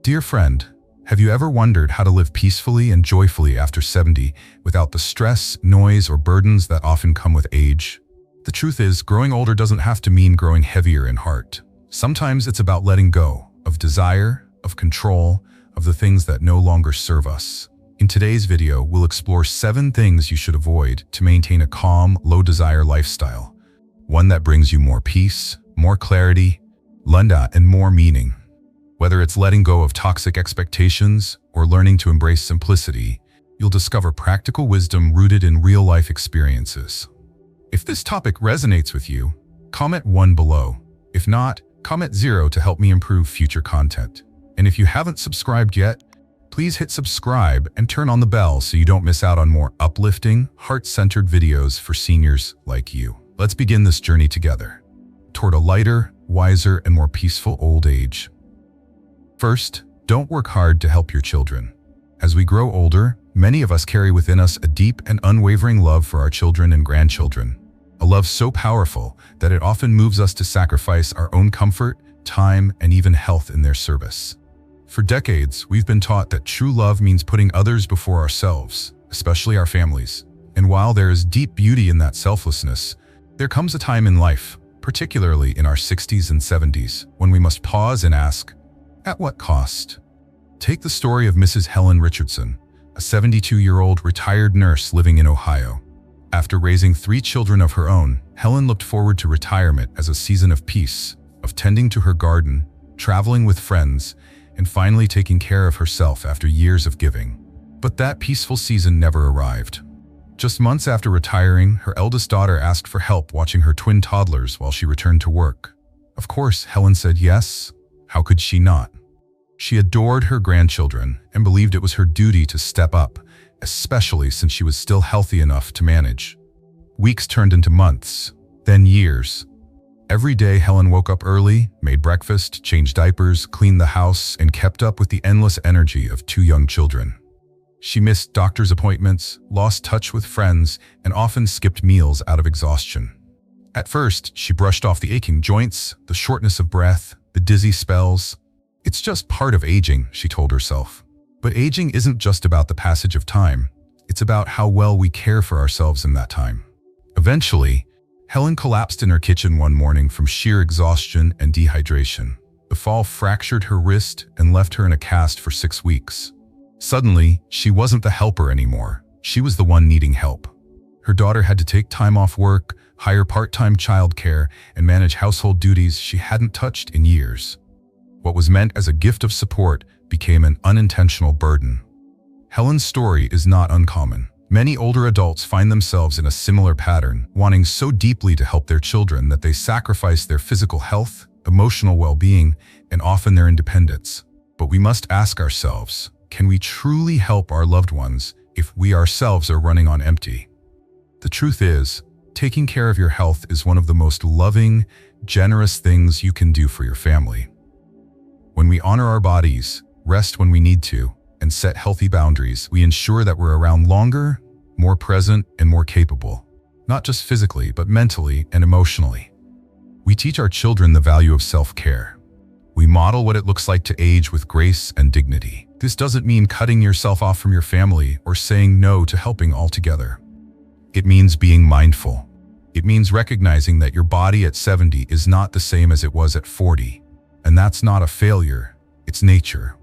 Dear friend, have you ever wondered how to live peacefully and joyfully after 70 without the stress, noise, or burdens that often come with age? The truth is, growing older doesn't have to mean growing heavier in heart. Sometimes it's about letting go of desire, of control, of the things that no longer serve us. In today's video, we'll explore 7 things you should avoid to maintain a calm, low-desire lifestyle. One that brings you more peace, more clarity, and more meaning. Whether it's letting go of toxic expectations or learning to embrace simplicity, you'll discover practical wisdom rooted in real-life experiences. If this topic resonates with you, comment 1 below. If not, comment 0 to help me improve future content. And if you haven't subscribed yet, please hit subscribe and turn on the bell so you don't miss out on more uplifting, heart-centered videos for seniors like you. Let's begin this journey together toward a lighter, wiser, and more peaceful old age. First, don't work hard to help your children. As we grow older, many of us carry within us a deep and unwavering love for our children and grandchildren. A love so powerful that it often moves us to sacrifice our own comfort, time, and even health in their service. For decades, we've been taught that true love means putting others before ourselves, especially our families. And while there is deep beauty in that selflessness, there comes a time in life, particularly in our 60s and 70s, when we must pause and ask, at what cost? Take the story of Mrs. Helen Richardson, a 72-year-old retired nurse living in Ohio. After raising 3 children of her own, Helen looked forward to retirement as a season of peace, of tending to her garden, traveling with friends, and finally taking care of herself after years of giving. But that peaceful season never arrived. Just months after retiring, her eldest daughter asked for help watching her twin toddlers while she returned to work. Of course, Helen said yes. How could she not? She adored her grandchildren and believed it was her duty to step up, especially since she was still healthy enough to manage. Weeks turned into months, then years. Every day, Helen woke up early, made breakfast, changed diapers, cleaned the house, and kept up with the endless energy of 2 young children. She missed doctor's appointments, lost touch with friends, and often skipped meals out of exhaustion. At first, she brushed off the aching joints, the shortness of breath, the dizzy spells. It's just part of aging, she told herself. But aging isn't just about the passage of time. It's about how well we care for ourselves in that time. Eventually, Helen collapsed in her kitchen one morning from sheer exhaustion and dehydration. The fall fractured her wrist and left her in a cast for 6 weeks. Suddenly, she wasn't the helper anymore. She was the one needing help. Her daughter had to take time off work, hire part-time childcare, and manage household duties she hadn't touched in years. What was meant as a gift of support became an unintentional burden. Helen's story is not uncommon. Many older adults find themselves in a similar pattern, wanting so deeply to help their children that they sacrifice their physical health, emotional well-being, and often their independence. But we must ask ourselves, can we truly help our loved ones if we ourselves are running on empty? The truth is, taking care of your health is one of the most loving, generous things you can do for your family. When we honor our bodies, rest when we need to, and set healthy boundaries, we ensure that we're around longer, more present, and more capable, not just physically, but mentally and emotionally. We teach our children the value of self-care. We model what it looks like to age with grace and dignity. This doesn't mean cutting yourself off from your family or saying no to helping altogether. It means being mindful. It means recognizing that your body at 70 is not the same as it was at 40. And that's not a failure, it's nature.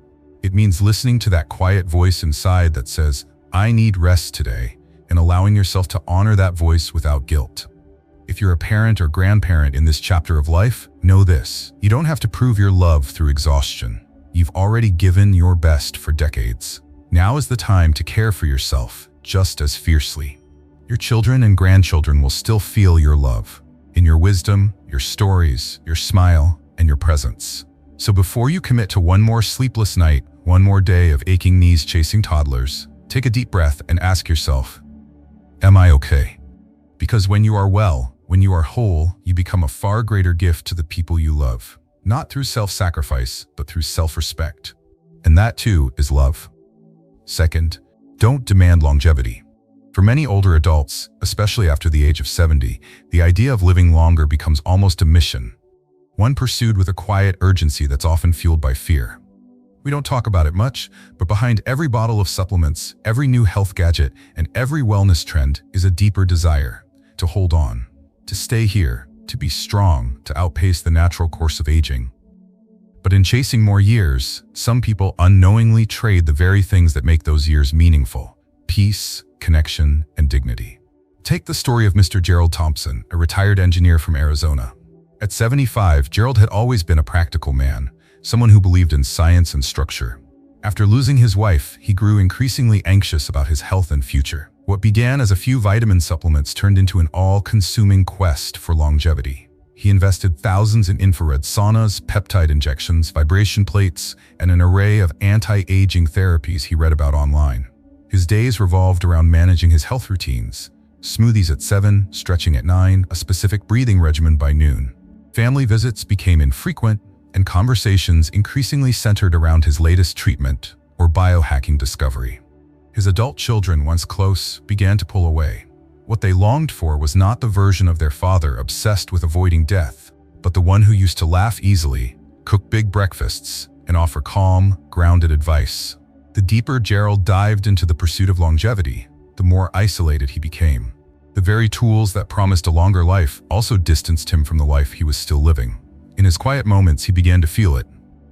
It means listening to that quiet voice inside that says, I need rest today, and allowing yourself to honor that voice without guilt. If you're a parent or grandparent in this chapter of life, know this: you don't have to prove your love through exhaustion. You've already given your best for decades. Now is the time to care for yourself just as fiercely. Your children and grandchildren will still feel your love, in your wisdom, your stories, your smile, and your presence. So before you commit to one more sleepless night, one more day of aching knees chasing toddlers, take a deep breath and ask yourself, am I okay? Because when you are well, when you are whole, you become a far greater gift to the people you love, not through self-sacrifice, but through self-respect. And that too is love. Second, don't demand longevity. For many older adults, especially after the age of 70, the idea of living longer becomes almost a mission, one pursued with a quiet urgency that's often fueled by fear. We don't talk about it much, but behind every bottle of supplements, every new health gadget, and every wellness trend is a deeper desire to hold on, to stay here, to be strong, to outpace the natural course of aging. But in chasing more years, some people unknowingly trade the very things that make those years meaningful: peace, connection, and dignity. Take the story of Mr. Gerald Thompson, a retired engineer from Arizona. At 75, Gerald had always been a practical man, someone who believed in science and structure. After losing his wife, he grew increasingly anxious about his health and future. What began as a few vitamin supplements turned into an all-consuming quest for longevity. He invested thousands in infrared saunas, peptide injections, vibration plates, and an array of anti-aging therapies he read about online. His days revolved around managing his health routines: smoothies at 7, stretching at 9, a specific breathing regimen by noon. Family visits became infrequent, and conversations increasingly centered around his latest treatment or biohacking discovery. His adult children, once close, began to pull away. What they longed for was not the version of their father obsessed with avoiding death, but the one who used to laugh easily, cook big breakfasts, and offer calm, grounded advice. The deeper Gerald dived into the pursuit of longevity, the more isolated he became. The very tools that promised a longer life also distanced him from the life he was still living. In his quiet moments, he began to feel it,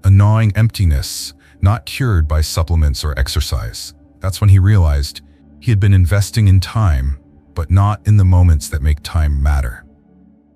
a gnawing emptiness, not cured by supplements or exercise. That's when he realized he had been investing in time, but not in the moments that make time matter.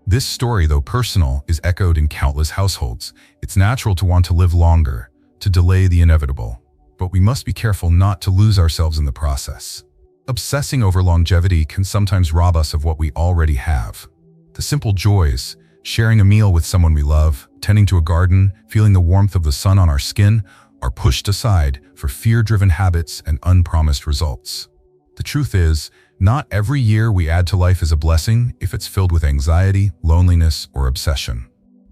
This story, though personal, is echoed in countless households. It's natural to want to live longer, to delay the inevitable, but we must be careful not to lose ourselves in the process. Obsessing over longevity can sometimes rob us of what we already have. The simple joys, sharing a meal with someone we love, tending to a garden, feeling the warmth of the sun on our skin, are pushed aside for fear-driven habits and unpromised results. The truth is, not every year we add to life is a blessing if it's filled with anxiety, loneliness, or obsession.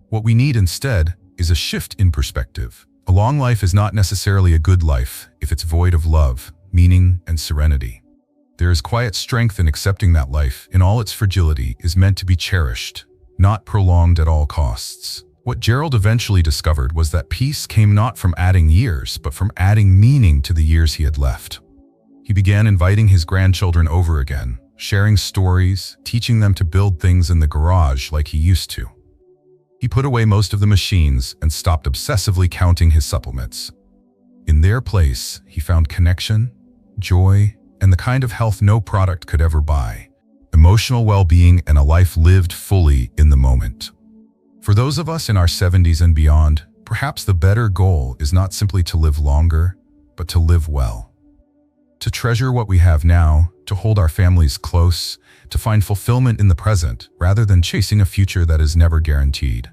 What we need instead is a shift in perspective. A long life is not necessarily a good life if it's void of love, meaning, and serenity. There is quiet strength in accepting that life, in all its fragility, is meant to be cherished, not prolonged at all costs. What Gerald eventually discovered was that peace came not from adding years, but from adding meaning to the years he had left. He began inviting his grandchildren over again, sharing stories, teaching them to build things in the garage like he used to. He put away most of the machines and stopped obsessively counting his supplements. In their place, he found connection, joy, and the kind of health no product could ever buy: emotional well-being and a life lived fully in the moment. For those of us in our 70s and beyond, perhaps the better goal is not simply to live longer, but to live well. To treasure what we have now, to hold our families close, to find fulfillment in the present, rather than chasing a future that is never guaranteed.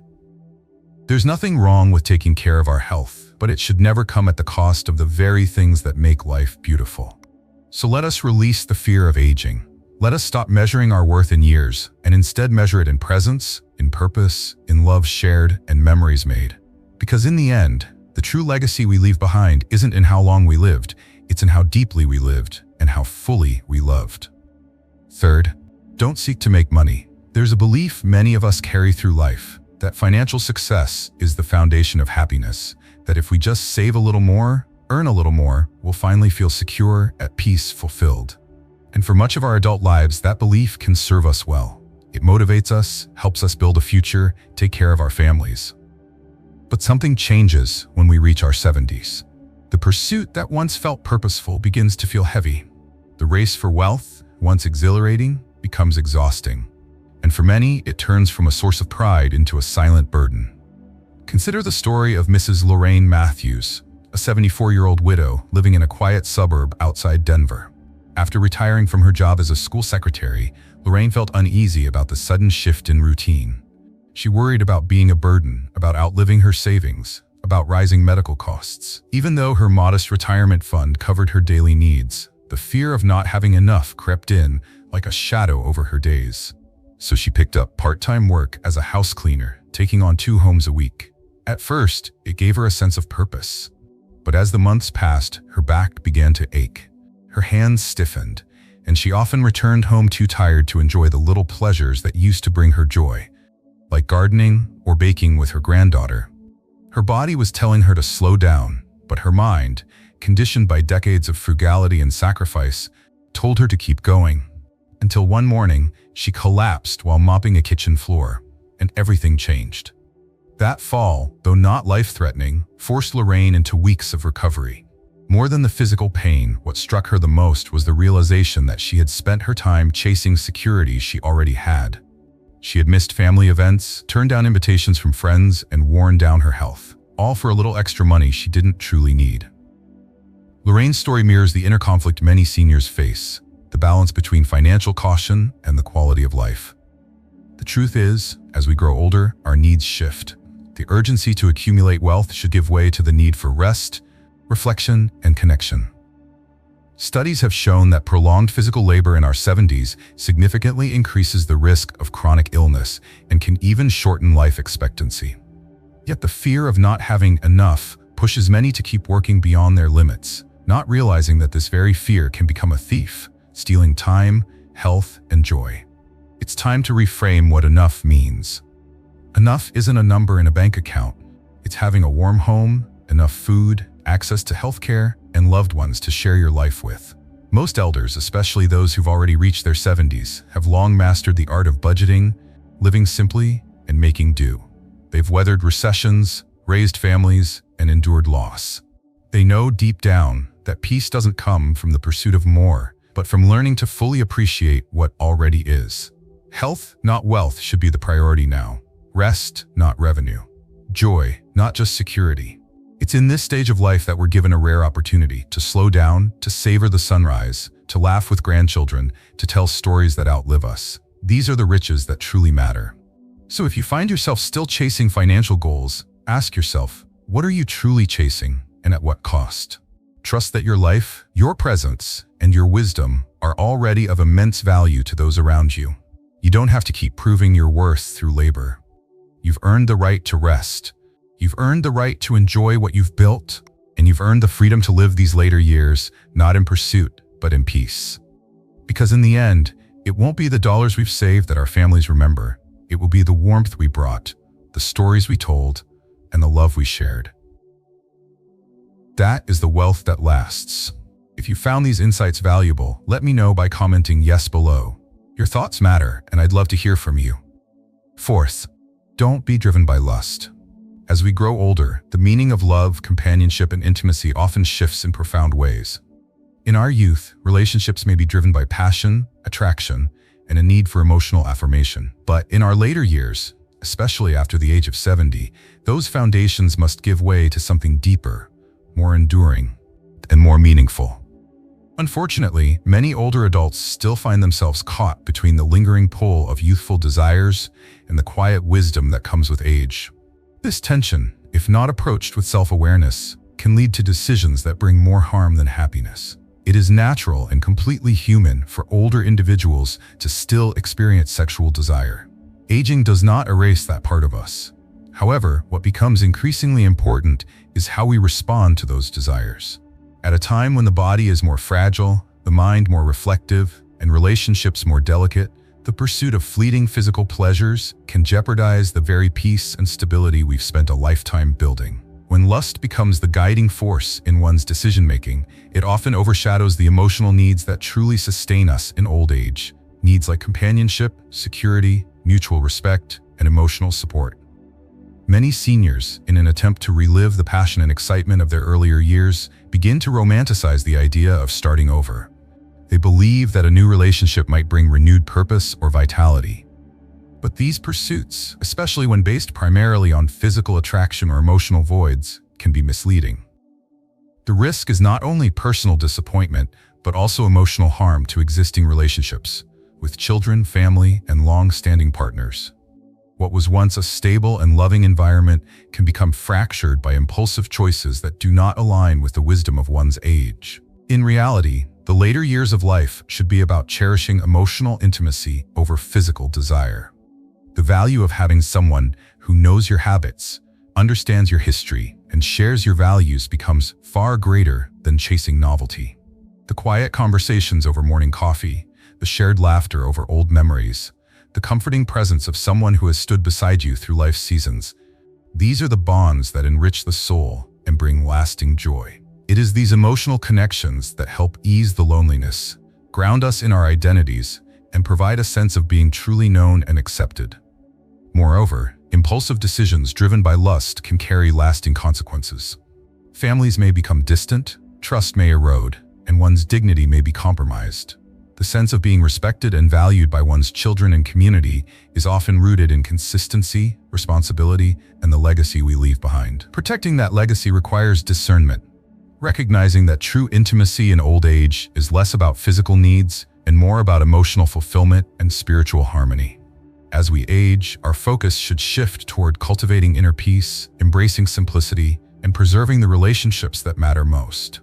There's nothing wrong with taking care of our health, but it should never come at the cost of the very things that make life beautiful. So let us release the fear of aging. Let us stop measuring our worth in years and instead measure it in presence, in purpose, in love shared, and memories made. Because in the end, the true legacy we leave behind isn't in how long we lived, it's in how deeply we lived and how fully we loved. Third, don't seek to make money. There's a belief many of us carry through life that financial success is the foundation of happiness, that if we just save a little more, earn a little more, we'll finally feel secure, at peace, fulfilled. And for much of our adult lives, that belief can serve us well. It motivates us, helps us build a future, take care of our families. But something changes when we reach our 70s. The pursuit that once felt purposeful begins to feel heavy. The race for wealth, once exhilarating, becomes exhausting. And for many, it turns from a source of pride into a silent burden. Consider the story of Mrs. Lorraine Matthews, a 74-year-old widow living in a quiet suburb outside Denver. After retiring from her job as a school secretary, Lorraine felt uneasy about the sudden shift in routine. She worried about being a burden, about outliving her savings, about rising medical costs. Even though her modest retirement fund covered her daily needs, the fear of not having enough crept in like a shadow over her days. So she picked up part-time work as a house cleaner, taking on 2 homes a week. At first, it gave her a sense of purpose. But as the months passed, her back began to ache. Her hands stiffened, and she often returned home too tired to enjoy the little pleasures that used to bring her joy, like gardening or baking with her granddaughter. Her body was telling her to slow down, but her mind, conditioned by decades of frugality and sacrifice, told her to keep going. Until one morning, she collapsed while mopping a kitchen floor, and everything changed. That fall, though not life-threatening, forced Lorraine into weeks of recovery. More than the physical pain, what struck her the most was the realization that she had spent her time chasing security she already had. She had missed family events, turned down invitations from friends, and worn down her health, all for a little extra money she didn't truly need. Lorraine's story mirrors the inner conflict many seniors face, the balance between financial caution and the quality of life. The truth is, as we grow older, our needs shift. The urgency to accumulate wealth should give way to the need for rest, reflection, and connection. Studies have shown that prolonged physical labor in our 70s significantly increases the risk of chronic illness and can even shorten life expectancy. Yet the fear of not having enough pushes many to keep working beyond their limits, not realizing that this very fear can become a thief, stealing time, health, and joy. It's time to reframe what enough means. Enough isn't a number in a bank account. It's having a warm home, enough food, access to healthcare, and loved ones to share your life with. Most elders, especially those who've already reached their 70s, have long mastered the art of budgeting, living simply, and making do. They've weathered recessions, raised families, and endured loss. They know deep down that peace doesn't come from the pursuit of more, but from learning to fully appreciate what already is. Health, not wealth, should be the priority now. Rest, not revenue. Joy, not just security. It's in this stage of life that we're given a rare opportunity to slow down, to savor the sunrise, to laugh with grandchildren, to tell stories that outlive us. These are the riches that truly matter. So if you find yourself still chasing financial goals, ask yourself, what are you truly chasing and at what cost? Trust that your life, your presence, and your wisdom are already of immense value to those around you. You don't have to keep proving your worth through labor. You've earned the right to rest. You've earned the right to enjoy what you've built, and you've earned the freedom to live these later years, not in pursuit, but in peace. Because in the end, it won't be the dollars we've saved that our families remember. It will be the warmth we brought, the stories we told, and the love we shared. That is the wealth that lasts. If you found these insights valuable, let me know by commenting yes below. Your thoughts matter, and I'd love to hear from you. Fourth, don't be driven by lust. As we grow older, the meaning of love, companionship, and intimacy often shifts in profound ways. In our youth, relationships may be driven by passion, attraction, and a need for emotional affirmation. But in our later years, especially after the age of 70, those foundations must give way to something deeper, more enduring, and more meaningful. Unfortunately, many older adults still find themselves caught between the lingering pull of youthful desires and the quiet wisdom that comes with age. This tension, if not approached with self-awareness, can lead to decisions that bring more harm than happiness. It is natural and completely human for older individuals to still experience sexual desire. Aging does not erase that part of us. However, what becomes increasingly important is how we respond to those desires. At a time when the body is more fragile, the mind more reflective, and relationships more delicate, the pursuit of fleeting physical pleasures can jeopardize the very peace and stability we've spent a lifetime building. When lust becomes the guiding force in one's decision-making, it often overshadows the emotional needs that truly sustain us in old age. Needs like companionship, security, mutual respect, and emotional support. Many seniors, in an attempt to relive the passion and excitement of their earlier years, begin to romanticize the idea of starting over. They believe that a new relationship might bring renewed purpose or vitality. But these pursuits, especially when based primarily on physical attraction or emotional voids, can be misleading. The risk is not only personal disappointment, but also emotional harm to existing relationships, with children, family, and long-standing partners. What was once a stable and loving environment can become fractured by impulsive choices that do not align with the wisdom of one's age. In reality, the later years of life should be about cherishing emotional intimacy over physical desire. The value of having someone who knows your habits, understands your history, and shares your values becomes far greater than chasing novelty. The quiet conversations over morning coffee, the shared laughter over old memories, the comforting presence of someone who has stood beside you through life's seasons. These are the bonds that enrich the soul and bring lasting joy. It is these emotional connections that help ease the loneliness, ground us in our identities, and provide a sense of being truly known and accepted. Moreover, impulsive decisions driven by lust can carry lasting consequences. Families may become distant, trust may erode, and one's dignity may be compromised. The sense of being respected and valued by one's children and community is often rooted in consistency, responsibility, and the legacy we leave behind. Protecting that legacy requires discernment, recognizing that true intimacy in old age is less about physical needs and more about emotional fulfillment and spiritual harmony. As we age, our focus should shift toward cultivating inner peace, embracing simplicity, and preserving the relationships that matter most.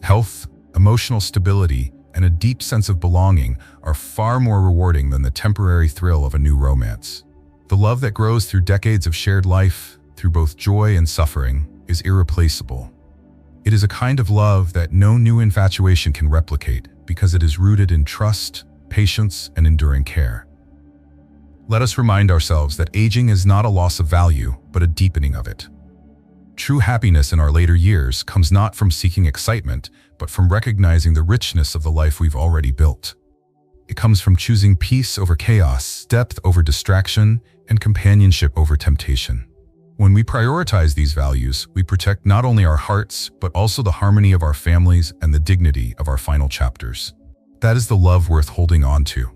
Health, emotional stability, and a deep sense of belonging are far more rewarding than the temporary thrill of a new romance. The love that grows through decades of shared life, through both joy and suffering, is irreplaceable. It is a kind of love that no new infatuation can replicate because it is rooted in trust, patience, and enduring care. Let us remind ourselves that aging is not a loss of value, but a deepening of it. True happiness in our later years comes not from seeking excitement, but from recognizing the richness of the life we've already built. It comes from choosing peace over chaos, depth over distraction, and companionship over temptation. When we prioritize these values, we protect not only our hearts, but also the harmony of our families and the dignity of our final chapters. That is the love worth holding on to.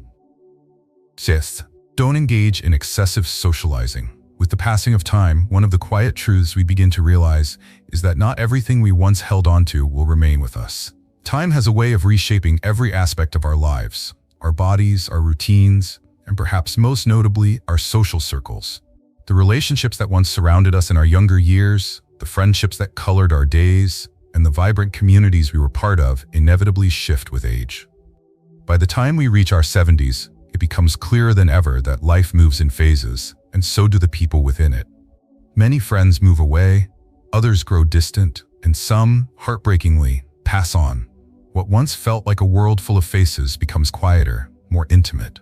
Fifth, don't engage in excessive socializing. With the passing of time, one of the quiet truths we begin to realize is that not everything we once held onto will remain with us. Time has a way of reshaping every aspect of our lives, our bodies, our routines, and perhaps most notably, our social circles. The relationships that once surrounded us in our younger years, the friendships that colored our days, and the vibrant communities we were part of inevitably shift with age. By the time we reach our 70s, it becomes clearer than ever that life moves in phases, and so do the people within it. Many friends move away, others grow distant, and some, heartbreakingly, pass on. What once felt like a world full of faces becomes quieter, more intimate.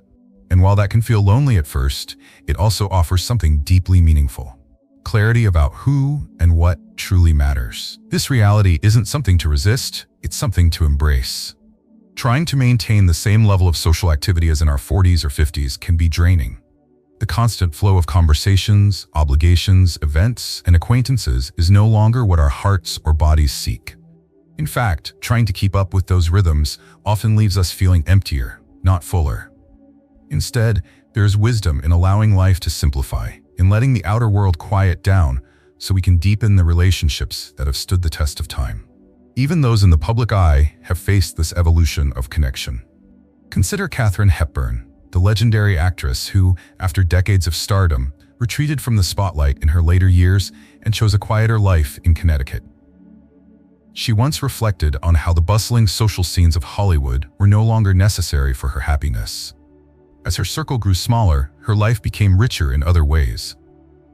And while that can feel lonely at first, it also offers something deeply meaningful. Clarity about who and what truly matters. This reality isn't something to resist, it's something to embrace. Trying to maintain the same level of social activity as in our 40s or 50s can be draining. The constant flow of conversations, obligations, events, and acquaintances is no longer what our hearts or bodies seek. In fact, trying to keep up with those rhythms often leaves us feeling emptier, not fuller. Instead, there is wisdom in allowing life to simplify, in letting the outer world quiet down so we can deepen the relationships that have stood the test of time. Even those in the public eye have faced this evolution of connection. Consider Katharine Hepburn, the legendary actress who, after decades of stardom, retreated from the spotlight in her later years and chose a quieter life in Connecticut. She once reflected on how the bustling social scenes of Hollywood were no longer necessary for her happiness. As her circle grew smaller, her life became richer in other ways,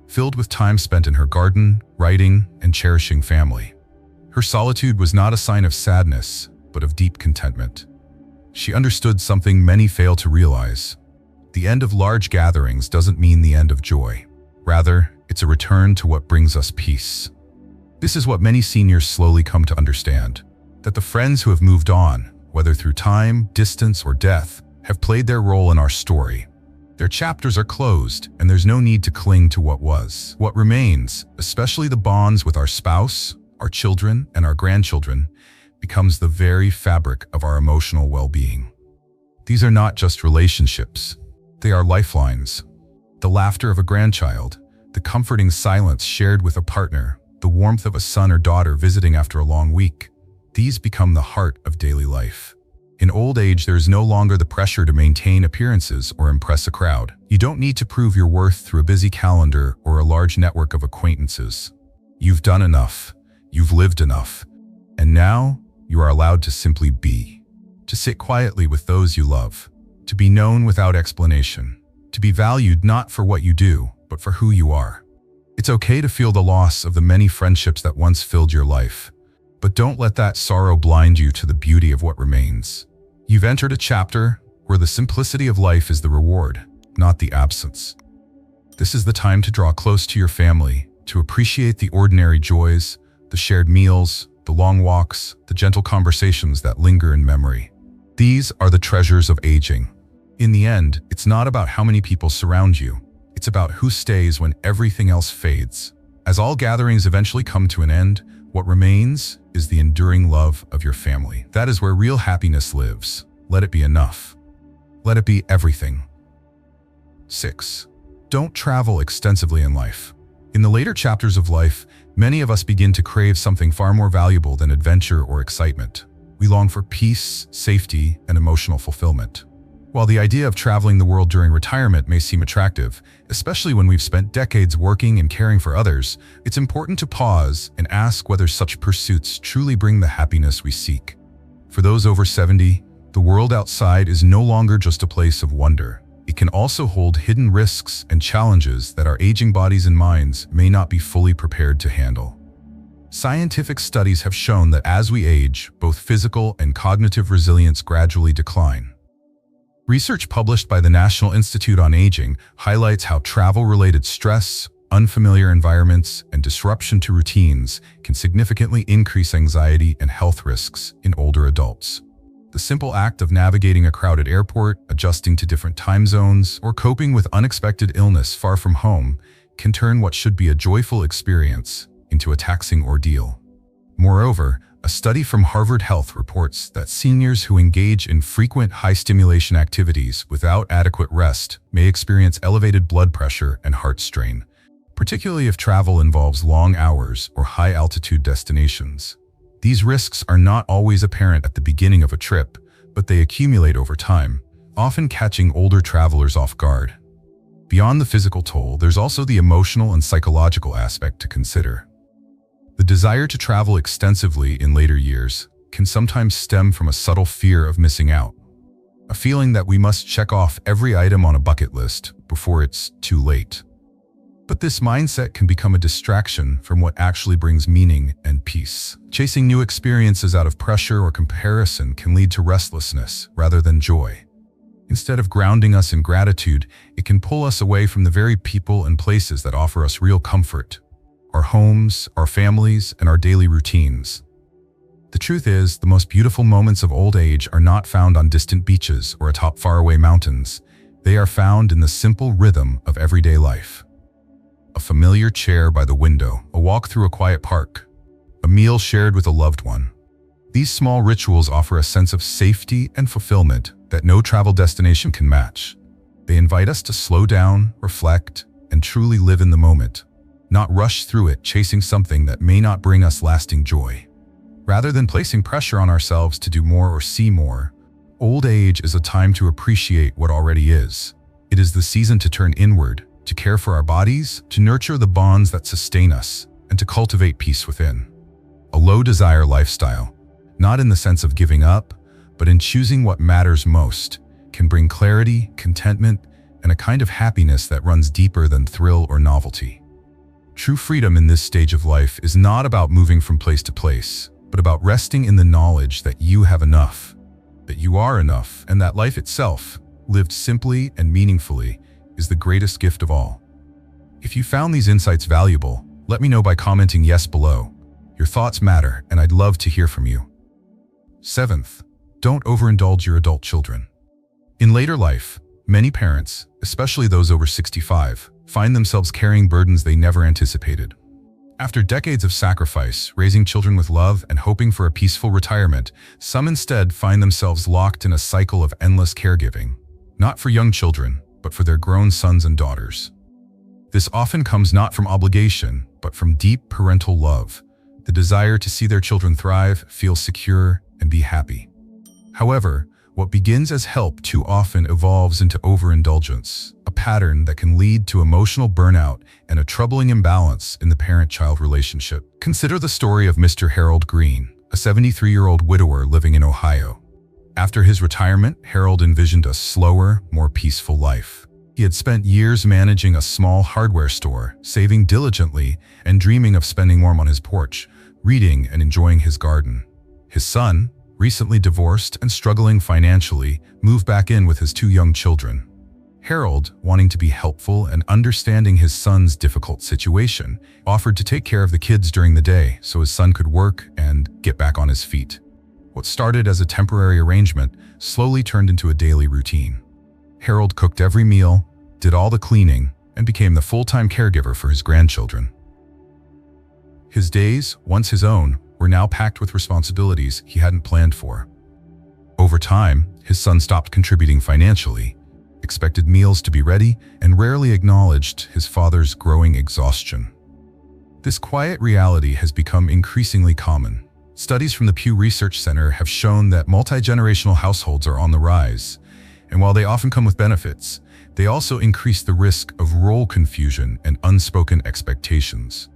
filled with time spent in her garden, writing, and cherishing family. Her solitude was not a sign of sadness, but of deep contentment. She understood something many fail to realize. The end of large gatherings doesn't mean the end of joy. Rather, it's a return to what brings us peace. This is what many seniors slowly come to understand, that the friends who have moved on, whether through time, distance, or death, have played their role in our story. Their chapters are closed, and there's no need to cling to what was. What remains, especially the bonds with our spouse, our children, and our grandchildren, becomes the very fabric of our emotional well-being. These are not just relationships, they are lifelines. The laughter of a grandchild, the comforting silence shared with a partner, the warmth of a son or daughter visiting after a long week, these become the heart of daily life. In old age, there is no longer the pressure to maintain appearances or impress a crowd. You don't need to prove your worth through a busy calendar or a large network of acquaintances. You've done enough, you've lived enough, and now you are allowed to simply be. To sit quietly with those you love, to be known without explanation, to be valued not for what you do, but for who you are. It's okay to feel the loss of the many friendships that once filled your life, but don't let that sorrow blind you to the beauty of what remains. You've entered a chapter where the simplicity of life is the reward, not the absence. This is the time to draw close to your family, to appreciate the ordinary joys, The shared meals, the long walks, the gentle conversations that linger in memory. These are the treasures of aging. In the end, it's not about how many people surround you. It's about who stays when everything else fades. As all gatherings eventually come to an end, what remains is the enduring love of your family. That is where real happiness lives. Let it be enough. Let it be everything. 6. Don't travel extensively in life. In the later chapters of life, many of us begin to crave something far more valuable than adventure or excitement. We long for peace, safety, and emotional fulfillment. While the idea of traveling the world during retirement may seem attractive, especially when we've spent decades working and caring for others, it's important to pause and ask whether such pursuits truly bring the happiness we seek. For those over 70, the world outside is no longer just a place of wonder. It can also hold hidden risks and challenges that our aging bodies and minds may not be fully prepared to handle. Scientific studies have shown that as we age, both physical and cognitive resilience gradually decline. Research published by the National Institute on Aging highlights how travel-related stress, unfamiliar environments, and disruption to routines can significantly increase anxiety and health risks in older adults. The simple act of navigating a crowded airport, adjusting to different time zones, or coping with unexpected illness far from home can turn what should be a joyful experience into a taxing ordeal. Moreover, a study from Harvard Health reports that seniors who engage in frequent high-stimulation activities without adequate rest may experience elevated blood pressure and heart strain, particularly if travel involves long hours or high-altitude destinations. These risks are not always apparent at the beginning of a trip, but they accumulate over time, often catching older travelers off guard. Beyond the physical toll, there's also the emotional and psychological aspect to consider. The desire to travel extensively in later years can sometimes stem from a subtle fear of missing out, a feeling that we must check off every item on a bucket list before it's too late. But this mindset can become a distraction from what actually brings meaning and peace. Chasing new experiences out of pressure or comparison can lead to restlessness rather than joy. Instead of grounding us in gratitude, it can pull us away from the very people and places that offer us real comfort. Our homes, our families, and our daily routines. The truth is, the most beautiful moments of old age are not found on distant beaches or atop faraway mountains. They are found in the simple rhythm of everyday life. A familiar chair by the window, a walk through a quiet park, a meal shared with a loved one. These small rituals offer a sense of safety and fulfillment that no travel destination can match. They invite us to slow down, reflect, and truly live in the moment. Not rush through it chasing something that may not bring us lasting joy. Rather than placing pressure on ourselves to do more or see more, old age is a time to appreciate what already is. It is the season to turn inward, to care for our bodies, to nurture the bonds that sustain us, and to cultivate peace within. A low-desire lifestyle, not in the sense of giving up, but in choosing what matters most, can bring clarity, contentment, and a kind of happiness that runs deeper than thrill or novelty. True freedom in this stage of life is not about moving from place to place, but about resting in the knowledge that you have enough, that you are enough, and that life itself, lived simply and meaningfully, is the greatest gift of all. If you found these insights valuable, let me know by commenting yes below. Your thoughts matter, and I'd love to hear from you. 7th, don't overindulge your adult children. In later life, many parents, especially those over 65, find themselves carrying burdens they never anticipated. After decades of sacrifice, raising children with love, and hoping for a peaceful retirement, some instead find themselves locked in a cycle of endless caregiving, not for young children, but for their grown sons and daughters. This often comes not from obligation, but from deep parental love, the desire to see their children thrive, feel secure, and be happy. However, what begins as help too often evolves into overindulgence, a pattern that can lead to emotional burnout and a troubling imbalance in the parent-child relationship. Consider the story of Mr. Harold Green, a 73-year-old widower living in Ohio. After his retirement, Harold envisioned a slower, more peaceful life. He had spent years managing a small hardware store, saving diligently, and dreaming of spending more on his porch, reading and enjoying his garden. His son, recently divorced and struggling financially, moved back in with his 2 young children. Harold, wanting to be helpful and understanding his son's difficult situation, offered to take care of the kids during the day so his son could work and get back on his feet. What started as a temporary arrangement slowly turned into a daily routine. Harold cooked every meal, did all the cleaning, and became the full-time caregiver for his grandchildren. His days, once his own, were now packed with responsibilities he hadn't planned for. Over time, his son stopped contributing financially, expected meals to be ready, and rarely acknowledged his father's growing exhaustion. This quiet reality has become increasingly common. Studies from the Pew Research Center have shown that multi-generational households are on the rise, and while they often come with benefits, they also increase the risk of role confusion and unspoken expectations.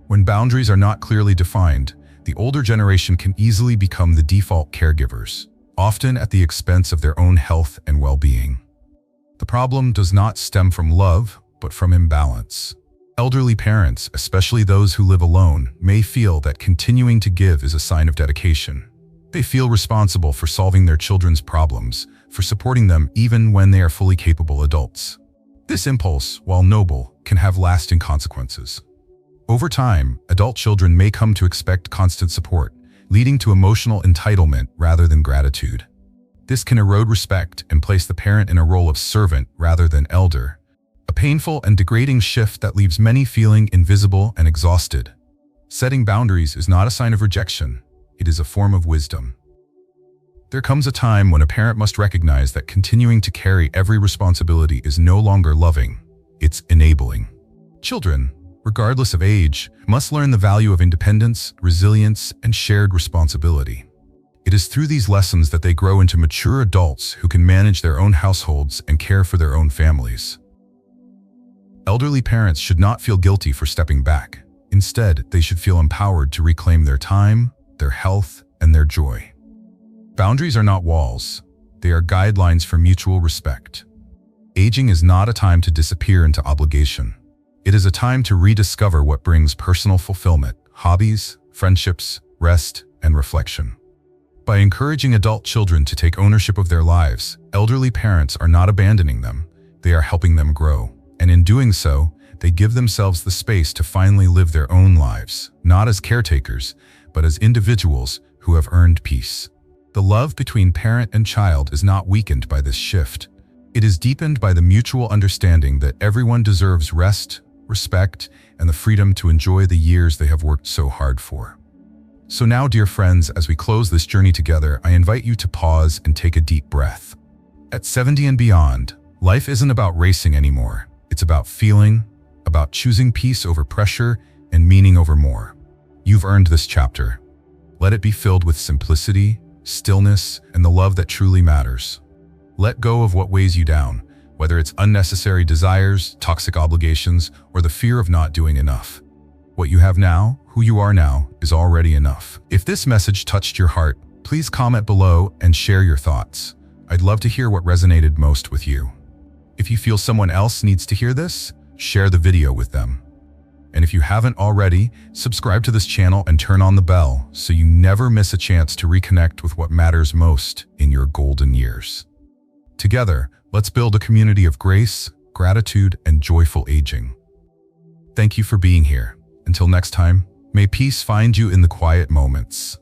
When boundaries are not clearly defined, the older generation can easily become the default caregivers, often at the expense of their own health and well-being. The problem does not stem from love, but from imbalance. Elderly parents, especially those who live alone, may feel that continuing to give is a sign of dedication. They feel responsible for solving their children's problems, for supporting them even when they are fully capable adults. This impulse, while noble, can have lasting consequences. Over time, adult children may come to expect constant support, leading to emotional entitlement rather than gratitude. This can erode respect and place the parent in a role of servant rather than elder, a painful and degrading shift that leaves many feeling invisible and exhausted. Setting boundaries is not a sign of rejection, it is a form of wisdom. There comes a time when a parent must recognize that continuing to carry every responsibility is no longer loving, it's enabling. Children, regardless of age, must learn the value of independence, resilience, and shared responsibility. It is through these lessons that they grow into mature adults who can manage their own households and care for their own families. Elderly parents should not feel guilty for stepping back. Instead, they should feel empowered to reclaim their time, their health, and their joy. Boundaries are not walls. They are guidelines for mutual respect. Aging is not a time to disappear into obligation. It is a time to rediscover what brings personal fulfillment, hobbies, friendships, rest, and reflection. By encouraging adult children to take ownership of their lives, elderly parents are not abandoning them, they are helping them grow. And in doing so, they give themselves the space to finally live their own lives, not as caretakers, but as individuals who have earned peace. The love between parent and child is not weakened by this shift. It is deepened by the mutual understanding that everyone deserves rest, respect, and the freedom to enjoy the years they have worked so hard for. So now, dear friends, as we close this journey together, I invite you to pause and take a deep breath. At 70 and beyond, life isn't about racing anymore. It's about feeling, about choosing peace over pressure and meaning over more. You've earned this chapter. Let it be filled with simplicity, stillness, and the love that truly matters. Let go of what weighs you down, whether it's unnecessary desires, toxic obligations, or the fear of not doing enough. What you have now, who you are now, is already enough. If this message touched your heart, please comment below and share your thoughts. I'd love to hear what resonated most with you. If you feel someone else needs to hear this, share the video with them. And if you haven't already, subscribe to this channel and turn on the bell so you never miss a chance to reconnect with what matters most in your golden years. Together, let's build a community of grace, gratitude, and joyful aging. Thank you for being here. Until next time, may peace find you in the quiet moments.